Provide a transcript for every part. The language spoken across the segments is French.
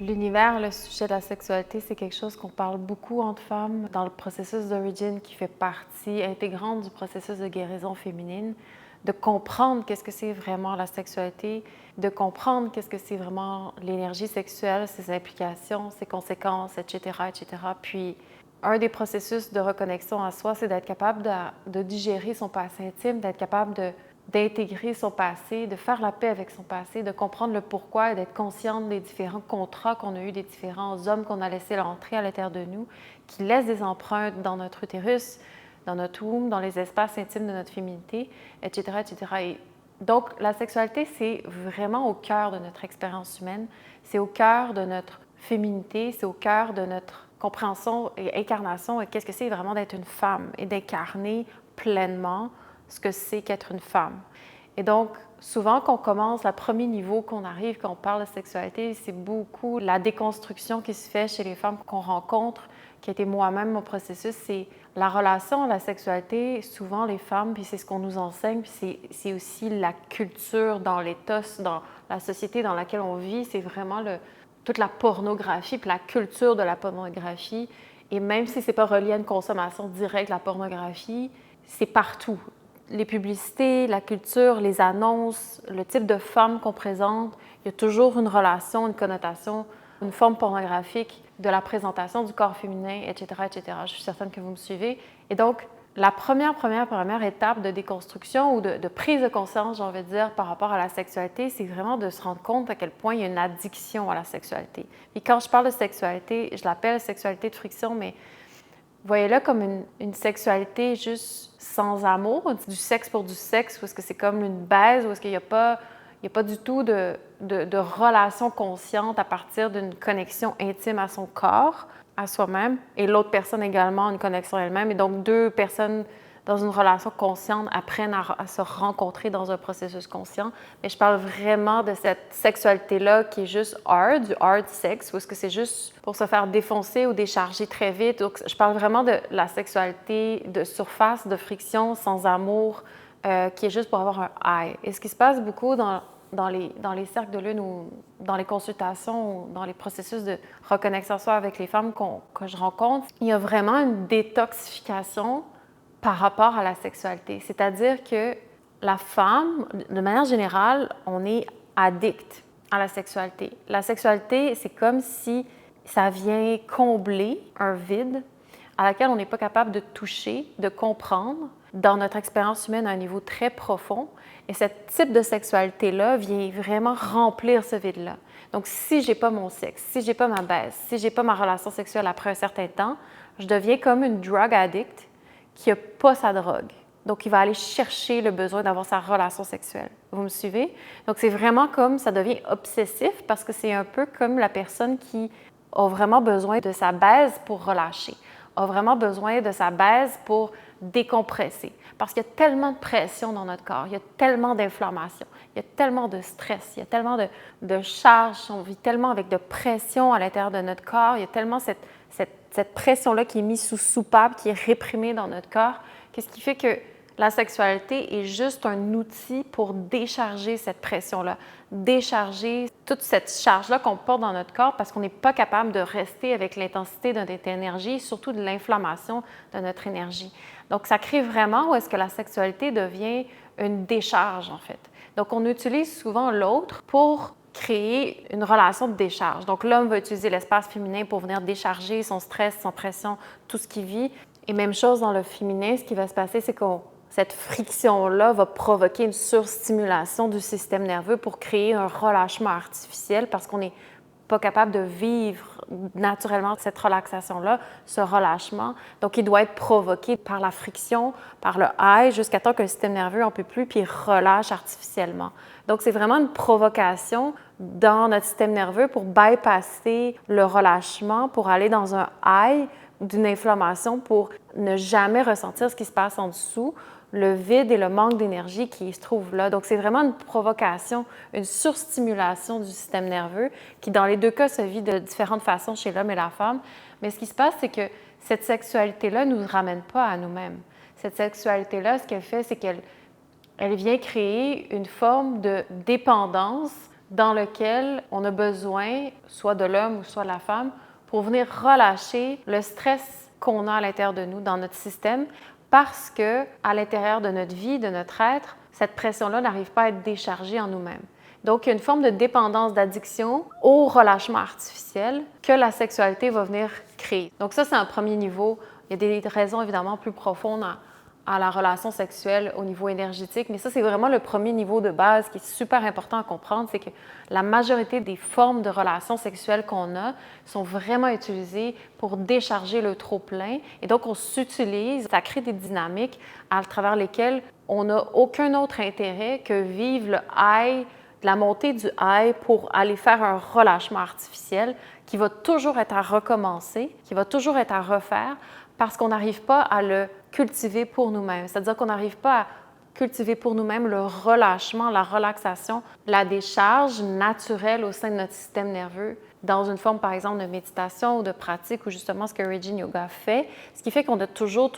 L'univers, le sujet de la sexualité, c'est quelque chose qu'on parle beaucoup entre femmes dans le processus d'origine qui fait partie intégrante du processus de guérison féminine, de comprendre qu'est-ce que c'est vraiment la sexualité, de comprendre qu'est-ce que c'est vraiment l'énergie sexuelle, ses implications, ses conséquences, etc., etc. Puis, un des processus de reconnexion à soi, c'est d'être capable de digérer son passé intime, d'être capable d'intégrer son passé, de faire la paix avec son passé, de comprendre le pourquoi et d'être consciente des différents contrats qu'on a eus, des différents hommes qu'on a laissés entrer à l'intérieur de nous, qui laissent des empreintes dans notre utérus, dans notre womb, dans les espaces intimes de notre féminité, etc., etc. Et donc, la sexualité, c'est vraiment au cœur de notre expérience humaine, c'est au cœur de notre féminité, c'est au cœur de notre compréhension et incarnation et qu'est-ce que c'est vraiment d'être une femme et d'incarner pleinement ce que c'est qu'être une femme. Et donc, souvent, quand on commence, le premier niveau qu'on arrive, quand on parle de sexualité, c'est beaucoup la déconstruction qui se fait chez les femmes qu'on rencontre, qui a été moi-même mon processus, c'est la relation à la sexualité. Souvent, les femmes, puis c'est ce qu'on nous enseigne, puis c'est aussi la culture dans l'éthos, dans la société dans laquelle on vit, c'est vraiment toute la pornographie, puis la culture de la pornographie. Et même si ce n'est pas relié à une consommation directe, la pornographie, c'est partout. Les publicités, la culture, les annonces, le type de femme qu'on présente, il y a toujours une relation, une connotation, une forme pornographique de la présentation du corps féminin, etc., etc. Je suis certaine que vous me suivez. Et donc, la première étape de déconstruction ou de prise de conscience, j'ai envie de dire, par rapport à la sexualité, c'est vraiment de se rendre compte à quel point il y a une addiction à la sexualité. Et quand je parle de sexualité, je l'appelle sexualité de friction, mais voyez-le comme une sexualité juste sans amour, du sexe pour du sexe, ou est-ce que c'est comme une baise, ou est-ce qu'il n'y a pas du tout de relation consciente à partir d'une connexion intime à son corps, à soi-même, et l'autre personne également une connexion à elle-même. Et donc, deux personnes dans une relation consciente apprennent à se rencontrer dans un processus conscient. Mais je parle vraiment de cette sexualité-là qui est juste hard, du hard sex, ou est-ce que c'est juste pour se faire défoncer ou décharger très vite. Donc, je parle vraiment de la sexualité de surface, de friction, sans amour, qui est juste pour avoir un high. Et ce qui se passe beaucoup dans les cercles de lune ou dans les consultations ou dans les processus de reconnexion soi avec les femmes que je rencontre, il y a vraiment une détoxification par rapport à la sexualité. C'est-à-dire que la femme, de manière générale, on est addict à la sexualité. La sexualité, c'est comme si ça vient combler un vide à laquelle on n'est pas capable de toucher, de comprendre dans notre expérience humaine à un niveau très profond. Et ce type de sexualité-là vient vraiment remplir ce vide-là. Donc, si je n'ai pas mon sexe, si je n'ai pas ma baisse, si je n'ai pas ma relation sexuelle après un certain temps, je deviens comme une drug addict qui n'a pas sa drogue. Donc, il va aller chercher le besoin d'avoir sa relation sexuelle. Vous me suivez? Donc, c'est vraiment comme ça devient obsessif parce que c'est un peu comme la personne qui a vraiment besoin de sa baise pour relâcher, a vraiment besoin de sa baise pour décompresser. Parce qu'il y a tellement de pression dans notre corps, il y a tellement d'inflammation, il y a tellement de stress, il y a tellement de charge, on vit tellement avec de pression à l'intérieur de notre corps, il y a tellement cette pression-là qui est mise sous soupape, qui est réprimée dans notre corps, qu'est-ce qui fait que la sexualité est juste un outil pour décharger cette pression-là, décharger toute cette charge-là qu'on porte dans notre corps parce qu'on n'est pas capable de rester avec l'intensité de notre énergie, surtout de l'inflammation de notre énergie. Donc, ça crée vraiment où est-ce que la sexualité devient une décharge, en fait. Donc, on utilise souvent l'autre pour créer une relation de décharge. Donc, l'homme va utiliser l'espace féminin pour venir décharger son stress, son pression, tout ce qu'il vit. Et même chose dans le féminin, ce qui va se passer, c'est que cette friction-là va provoquer une surstimulation du système nerveux pour créer un relâchement artificiel parce qu'on n'est pas capable de vivre naturellement cette relaxation-là, ce relâchement. Donc, il doit être provoqué par la friction, par le high, jusqu'à temps que le système nerveux n'en peut plus, puis il relâche artificiellement. Donc, c'est vraiment une provocation dans notre système nerveux pour bypasser le relâchement, pour aller dans un high d'une inflammation, pour ne jamais ressentir ce qui se passe en dessous, le vide et le manque d'énergie qui se trouve là. Donc, c'est vraiment une provocation, une surstimulation du système nerveux qui, dans les deux cas, se vit de différentes façons chez l'homme et la femme. Mais ce qui se passe, c'est que cette sexualité-là ne nous ramène pas à nous-mêmes. Cette sexualité-là, ce qu'elle fait, c'est qu'elle vient créer une forme de dépendance dans lequel on a besoin, soit de l'homme ou soit de la femme, pour venir relâcher le stress qu'on a à l'intérieur de nous, dans notre système, parce que à l'intérieur de notre vie, de notre être, cette pression-là n'arrive pas à être déchargée en nous-mêmes. Donc, il y a une forme de dépendance, d'addiction au relâchement artificiel que la sexualité va venir créer. Donc ça, c'est un premier niveau. Il y a des raisons évidemment plus profondes à la relation sexuelle au niveau énergétique, mais ça, c'est vraiment le premier niveau de base qui est super important à comprendre, c'est que la majorité des formes de relations sexuelles qu'on a sont vraiment utilisées pour décharger le trop-plein. Et donc, on s'utilise, ça crée des dynamiques à travers lesquelles on n'a aucun autre intérêt que vivre le high, la montée du high pour aller faire un relâchement artificiel qui va toujours être à recommencer, qui va toujours être à refaire parce qu'on n'arrive pas à le cultiver pour nous-mêmes. C'est-à-dire qu'on n'arrive pas à cultiver pour nous-mêmes le relâchement, la relaxation, la décharge naturelle au sein de notre système nerveux dans une forme, par exemple, de méditation ou de pratique ou justement ce que Regine Yoga fait, ce qui fait qu'on a toujours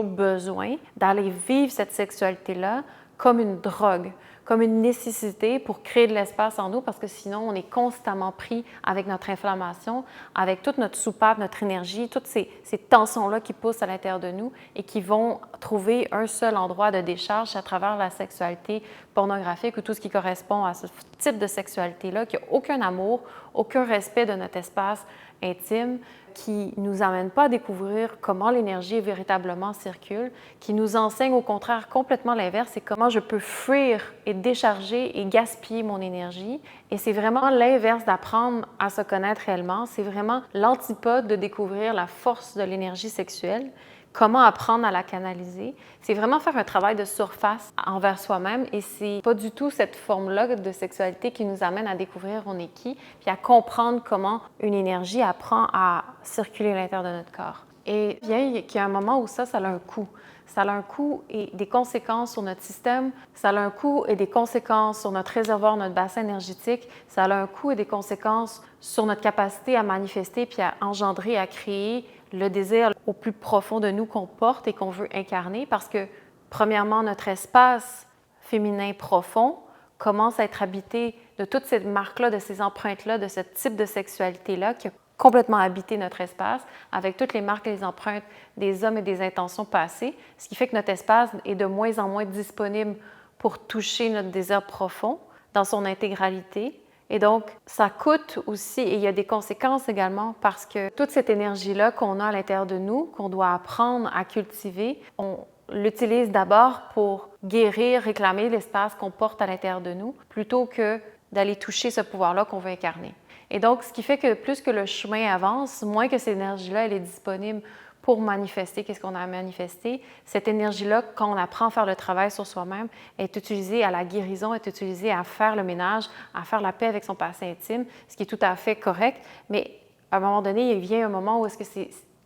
besoin d'aller vivre cette sexualité-là comme une drogue, comme une nécessité pour créer de l'espace en nous parce que sinon, on est constamment pris avec notre inflammation, avec toute notre soupape, notre énergie, toutes ces tensions-là qui poussent à l'intérieur de nous et qui vont trouver un seul endroit de décharge à travers la sexualité pornographique ou tout ce qui correspond à ce type de sexualité-là, qui n'a aucun amour, aucun respect de notre espace intime, qui ne nous amène pas à découvrir comment l'énergie véritablement circule, qui nous enseigne au contraire complètement l'inverse, c'est comment je peux fuir et décharger et gaspiller mon énergie. Et c'est vraiment l'inverse d'apprendre à se connaître réellement, c'est vraiment l'antipode de découvrir la force de l'énergie sexuelle. Comment apprendre à la canaliser? C'est vraiment faire un travail de surface envers soi-même et c'est pas du tout cette forme-là de sexualité qui nous amène à découvrir on est qui, puis à comprendre comment une énergie apprend à circuler à l'intérieur de notre corps. Et bien qu'il y a un moment où ça a un coût. Ça a un coût et des conséquences sur notre système, ça a un coût et des conséquences sur notre réservoir, notre bassin énergétique, ça a un coût et des conséquences sur notre capacité à manifester puis à engendrer, à créer le désir au plus profond de nous qu'on porte et qu'on veut incarner parce que, premièrement, notre espace féminin profond commence à être habité de toutes ces marques-là, de ces empreintes-là, de ce type de sexualité-là qui a complètement habité notre espace avec toutes les marques et les empreintes des hommes et des intentions passées, ce qui fait que notre espace est de moins en moins disponible pour toucher notre désir profond dans son intégralité. Et donc, ça coûte aussi, et il y a des conséquences également parce que toute cette énergie-là qu'on a à l'intérieur de nous, qu'on doit apprendre à cultiver, on l'utilise d'abord pour guérir, réclamer l'espace qu'on porte à l'intérieur de nous, plutôt que d'aller toucher ce pouvoir-là qu'on veut incarner. Et donc, ce qui fait que plus que le chemin avance, moins que cette énergie-là, elle est disponible pour manifester qu'est-ce qu'on a à manifester. Cette énergie-là, quand on apprend à faire le travail sur soi-même, est utilisée à la guérison, est utilisée à faire le ménage, à faire la paix avec son passé intime, ce qui est tout à fait correct. Mais à un moment donné, il vient un moment où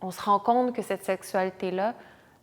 on se rend compte que cette sexualité-là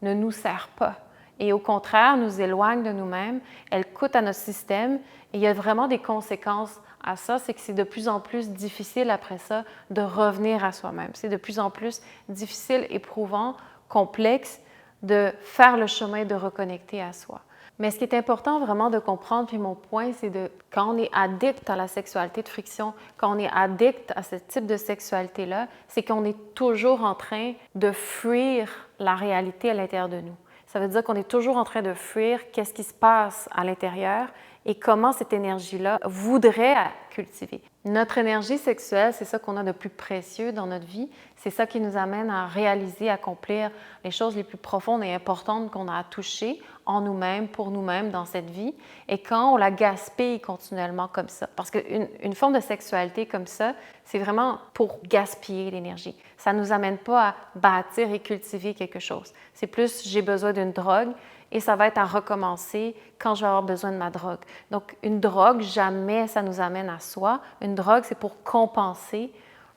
ne nous sert pas. Et au contraire, nous éloigne de nous-mêmes, elle coûte à notre système et il y a vraiment des conséquences à ça, c'est que c'est de plus en plus difficile après ça de revenir à soi-même. C'est de plus en plus difficile, éprouvant, complexe de faire le chemin de reconnecter à soi. Mais ce qui est important vraiment de comprendre, puis mon point, c'est de quand on est addict à la sexualité de friction, quand on est addict à ce type de sexualité-là, c'est qu'on est toujours en train de fuir la réalité à l'intérieur de nous. Ça veut dire qu'on est toujours en train de fuir qu'est-ce qui se passe à l'intérieur et comment cette énergie-là voudrait cultiver. Notre énergie sexuelle, c'est ça qu'on a de plus précieux dans notre vie. C'est ça qui nous amène à réaliser, à accomplir les choses les plus profondes et importantes qu'on a à toucher en nous-mêmes, pour nous-mêmes dans cette vie. Et quand on la gaspille continuellement comme ça, parce qu'une forme de sexualité comme ça, c'est vraiment pour gaspiller l'énergie. Ça ne nous amène pas à bâtir et cultiver quelque chose. C'est plus j'ai besoin d'une drogue et ça va être à recommencer quand je vais avoir besoin de ma drogue. Donc, une drogue, jamais ça nous amène à soi. Une drogue, c'est pour compenser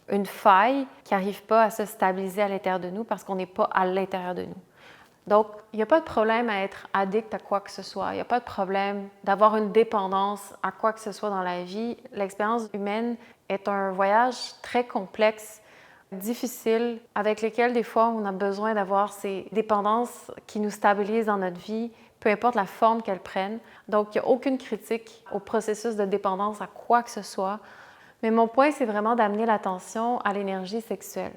une faille qui n'arrive pas à se stabiliser à l'intérieur de nous parce qu'on n'est pas à l'intérieur de nous. Donc, il n'y a pas de problème à être addict à quoi que ce soit. Il n'y a pas de problème d'avoir une dépendance à quoi que ce soit dans la vie. L'expérience humaine est un voyage très complexe, difficile, avec lequel des fois on a besoin d'avoir ces dépendances qui nous stabilisent dans notre vie peu importe la forme qu'elles prennent. Donc, il n'y a aucune critique au processus de dépendance à quoi que ce soit. Mais mon point, c'est vraiment d'amener l'attention à l'énergie sexuelle.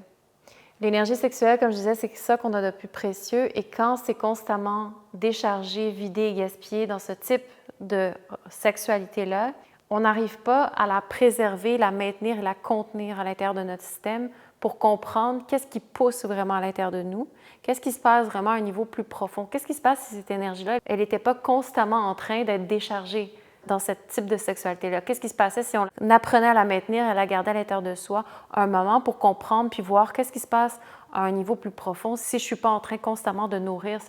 L'énergie sexuelle, comme je disais, c'est ça qu'on a de plus précieux et quand c'est constamment déchargé, vidé et gaspillé dans ce type de sexualité-là, on n'arrive pas à la préserver, la maintenir et la contenir à l'intérieur de notre système pour comprendre qu'est-ce qui pousse vraiment à l'intérieur de nous, qu'est-ce qui se passe vraiment à un niveau plus profond, qu'est-ce qui se passe si cette énergie-là, elle n'était pas constamment en train d'être déchargée dans ce type de sexualité-là. Qu'est-ce qui se passait si on apprenait à la maintenir et à la garder à l'intérieur de soi un moment pour comprendre puis voir qu'est-ce qui se passe à un niveau plus profond si je ne suis pas en train constamment de nourrir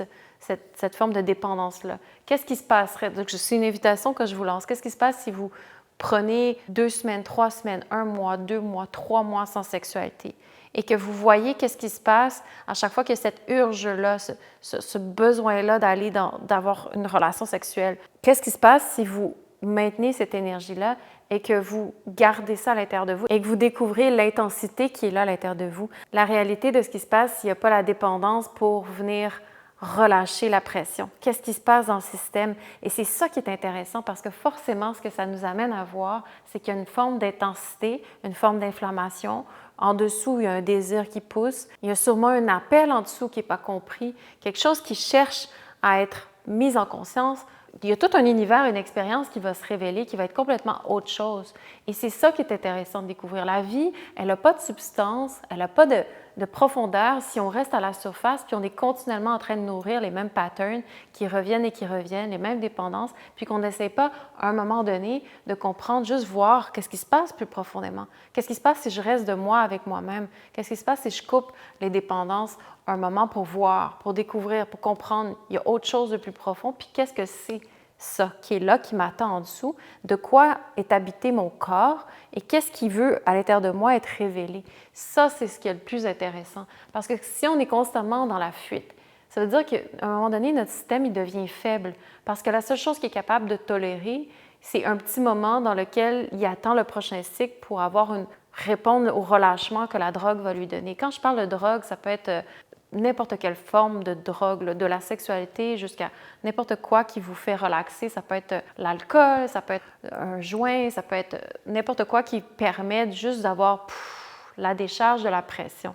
cette forme de dépendance-là. Qu'est-ce qui se passerait? Donc, c'est une invitation que je vous lance. Qu'est-ce qui se passe si vous prenez 2 semaines, 3 semaines, 1 mois, 2 mois, 3 mois sans sexualité et que vous voyez qu'est-ce qui se passe à chaque fois qu'il y a cette urge-là, ce besoin-là d'avoir une relation sexuelle? Qu'est-ce qui se passe si vous maintenez cette énergie-là et que vous gardez ça à l'intérieur de vous et que vous découvrez l'intensité qui est là à l'intérieur de vous? La réalité de ce qui se passe s'il n'y a pas la dépendance pour venir relâcher la pression. Qu'est-ce qui se passe dans le système? Et c'est ça qui est intéressant parce que forcément, ce que ça nous amène à voir, c'est qu'il y a une forme d'intensité, une forme d'inflammation. En dessous, il y a un désir qui pousse. Il y a sûrement un appel en dessous qui n'est pas compris, quelque chose qui cherche à être mis en conscience. Il y a tout un univers, une expérience qui va se révéler, qui va être complètement autre chose. Et c'est ça qui est intéressant de découvrir. La vie, elle n'a pas de substance, elle n'a pas de profondeur si on reste à la surface, puis on est continuellement en train de nourrir les mêmes patterns qui reviennent et qui reviennent, les mêmes dépendances, puis qu'on n'essaie pas, à un moment donné, de comprendre, juste voir qu'est-ce qui se passe plus profondément. Qu'est-ce qui se passe si je reste de moi avec moi-même? Qu'est-ce qui se passe si je coupe les dépendances un moment pour voir, pour découvrir, pour comprendre, il y a autre chose de plus profond, puis qu'est-ce que c'est ça qui est là, qui m'attend en dessous, de quoi est habité mon corps et qu'est-ce qui veut à l'intérieur de moi être révélé. Ça, c'est ce qui est le plus intéressant. Parce que si on est constamment dans la fuite, ça veut dire qu'à un moment donné, notre système, il devient faible. Parce que la seule chose qu'il est capable de tolérer, c'est un petit moment dans lequel il attend le prochain cycle pour répondre au relâchement que la drogue va lui donner. Quand je parle de drogue, ça peut être n'importe quelle forme de drogue, là, de la sexualité jusqu'à n'importe quoi qui vous fait relaxer. Ça peut être l'alcool, ça peut être un joint, ça peut être n'importe quoi qui permet juste d'avoir la décharge de la pression.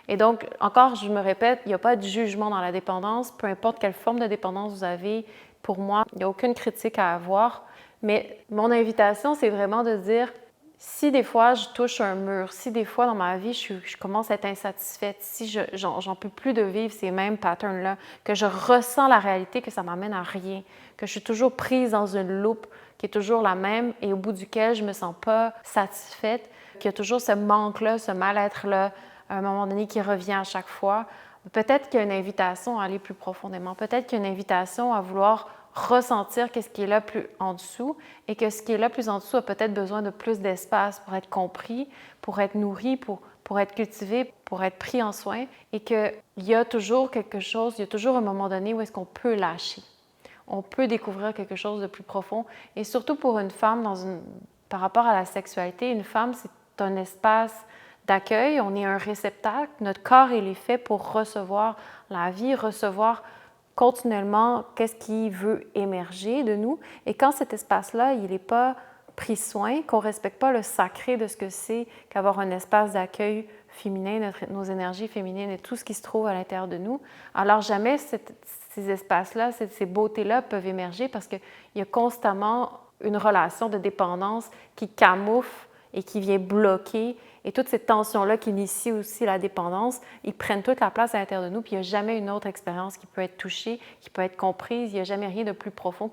Et donc, encore, je me répète, il n'y a pas de jugement dans la dépendance, peu importe quelle forme de dépendance vous avez. Pour moi, il n'y a aucune critique à avoir. Mais mon invitation, c'est vraiment de dire, si des fois je touche un mur, si des fois dans ma vie je commence à être insatisfaite, si j'en peux plus de vivre ces mêmes patterns-là, que je ressens la réalité que ça m'amène à rien, que je suis toujours prise dans une loupe qui est toujours la même et au bout duquel je ne me sens pas satisfaite, qu'il y a toujours ce manque-là, ce mal-être-là, à un moment donné qui revient à chaque fois, peut-être qu'il y a une invitation à aller plus profondément, peut-être qu'il y a une invitation à vouloir ressentir qu'est-ce qui est là plus en dessous et que ce qui est là plus en dessous a peut-être besoin de plus d'espace pour être compris, pour être nourri, pour être cultivé, pour être pris en soin et qu'il y a toujours quelque chose, il y a toujours un moment donné où est-ce qu'on peut lâcher. On peut découvrir quelque chose de plus profond et surtout pour une femme par rapport à la sexualité, une femme, c'est un espace d'accueil, on est un réceptacle, notre corps il est fait pour recevoir la vie, recevoir continuellement qu'est-ce qui veut émerger de nous. Et quand cet espace-là, il n'est pas pris soin, qu'on ne respecte pas le sacré de ce que c'est qu'avoir un espace d'accueil féminin, nos énergies féminines et tout ce qui se trouve à l'intérieur de nous, alors jamais ces espaces-là, ces beautés-là peuvent émerger parce qu'il y a constamment une relation de dépendance qui camoufle et qui vient bloquer. Et toutes ces tensions-là qui initient aussi la dépendance, ils prennent toute la place à l'intérieur de nous, puis il n'y a jamais une autre expérience qui peut être touchée, qui peut être comprise, il n'y a jamais rien de plus profond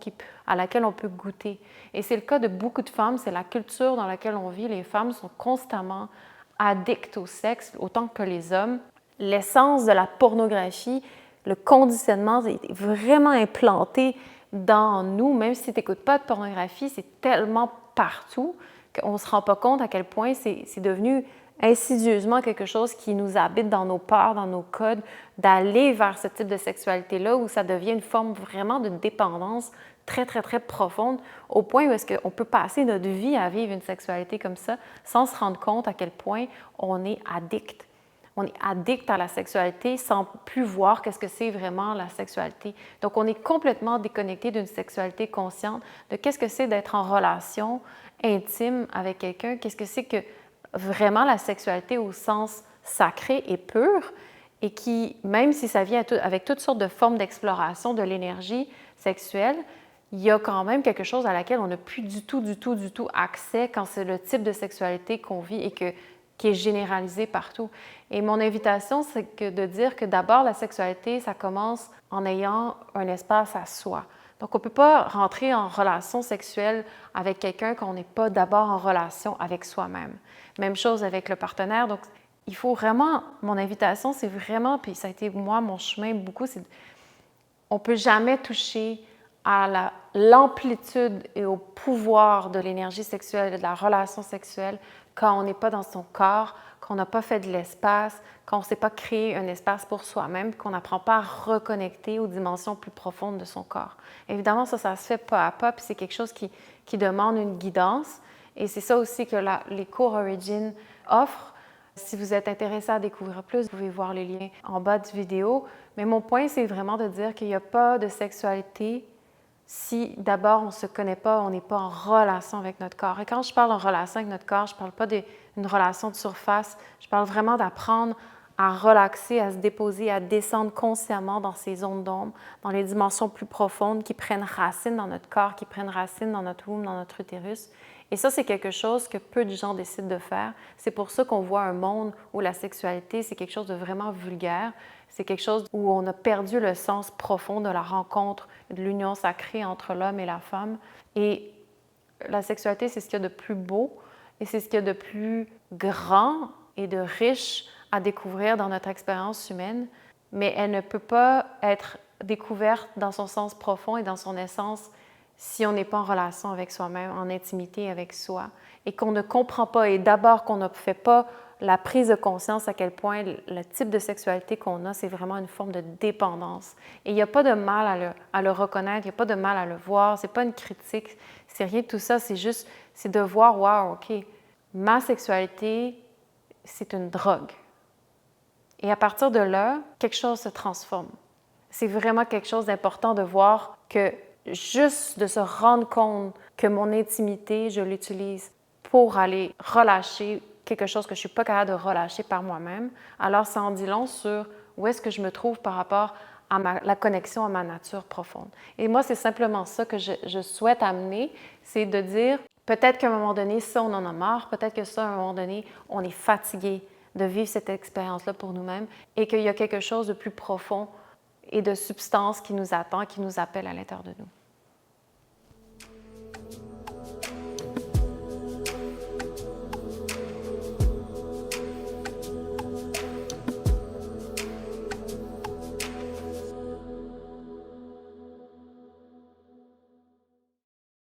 à laquelle on peut goûter. Et c'est le cas de beaucoup de femmes, c'est la culture dans laquelle on vit. Les femmes sont constamment addictes au sexe, autant que les hommes. L'essence de la pornographie, le conditionnement est vraiment implanté dans nous, même si tu n'écoutes pas de pornographie, c'est tellement partout qu'on ne se rend pas compte à quel point c'est devenu insidieusement quelque chose qui nous habite dans nos peurs, dans nos codes, d'aller vers ce type de sexualité-là où ça devient une forme vraiment de dépendance très, très, très profonde au point où est-ce qu'on peut passer notre vie à vivre une sexualité comme ça sans se rendre compte à quel point on est addict on est addict à la sexualité sans plus voir qu'est-ce que c'est vraiment la sexualité. Donc, on est complètement déconnecté d'une sexualité consciente, de qu'est-ce que c'est d'être en relation intime avec quelqu'un, qu'est-ce que c'est que vraiment la sexualité au sens sacré et pur, et qui, même si ça vient avec toutes sortes de formes d'exploration de l'énergie sexuelle, il y a quand même quelque chose à laquelle on n'a plus du tout accès quand c'est le type de sexualité qu'on vit et qui est généralisé partout. Et mon invitation, c'est de dire que d'abord, la sexualité, ça commence en ayant un espace à soi. Donc, on ne peut pas rentrer en relation sexuelle avec quelqu'un quand on n'est pas d'abord en relation avec soi-même. Même chose avec le partenaire. Donc, il faut vraiment, mon invitation, c'est vraiment, puis ça a été moi, mon chemin beaucoup, c'est on ne peut jamais toucher à l'amplitude et au pouvoir de l'énergie sexuelle et de la relation sexuelle quand on n'est pas dans son corps, qu'on n'a pas fait de l'espace, qu'on ne s'est pas créé un espace pour soi-même, qu'on n'apprend pas à reconnecter aux dimensions plus profondes de son corps. Évidemment, ça se fait pas à pas, puis c'est quelque chose qui demande une guidance. Et c'est ça aussi que les cours Origin offrent. Si vous êtes intéressé à découvrir plus, vous pouvez voir les liens en bas de vidéo. Mais mon point, c'est vraiment de dire qu'il n'y a pas de sexualité si d'abord on ne se connaît pas, on n'est pas en relation avec notre corps. Et quand je parle en relation avec notre corps, je ne parle pas d'une relation de surface, je parle vraiment d'apprendre à relaxer, à se déposer, à descendre consciemment dans ces zones d'ombre, dans les dimensions plus profondes qui prennent racine dans notre corps, qui prennent racine dans notre womb, dans notre utérus. Et ça, c'est quelque chose que peu de gens décident de faire. C'est pour ça qu'on voit un monde où la sexualité, c'est quelque chose de vraiment vulgaire. C'est quelque chose où on a perdu le sens profond de la rencontre, de l'union sacrée entre l'homme et la femme. Et la sexualité, c'est ce qu'il y a de plus beau et c'est ce qu'il y a de plus grand et de riche à découvrir dans notre expérience humaine, mais elle ne peut pas être découverte dans son sens profond et dans son essence si on n'est pas en relation avec soi-même, en intimité avec soi, et qu'on ne comprend pas, et d'abord qu'on ne fait pas la prise de conscience à quel point le type de sexualité qu'on a, c'est vraiment une forme de dépendance. Et il n'y a pas de mal à le reconnaître, il n'y a pas de mal à le voir, c'est pas une critique, c'est rien de tout ça, c'est juste, c'est de voir, wow, OK, ma sexualité, c'est une drogue. Et à partir de là, quelque chose se transforme. C'est vraiment quelque chose d'important de voir que juste de se rendre compte que mon intimité, je l'utilise pour aller relâcher quelque chose que je ne suis pas capable de relâcher par moi-même, alors ça en dit long sur où est-ce que je me trouve par rapport à la connexion à ma nature profonde. Et moi, c'est simplement ça que je souhaite amener, c'est de dire, peut-être qu'à un moment donné, ça, on en a marre, peut-être que ça, à un moment donné, on est fatigué de vivre cette expérience-là pour nous-mêmes et qu'il y a quelque chose de plus profond et de substance qui nous attend, qui nous appelle à l'intérieur de nous.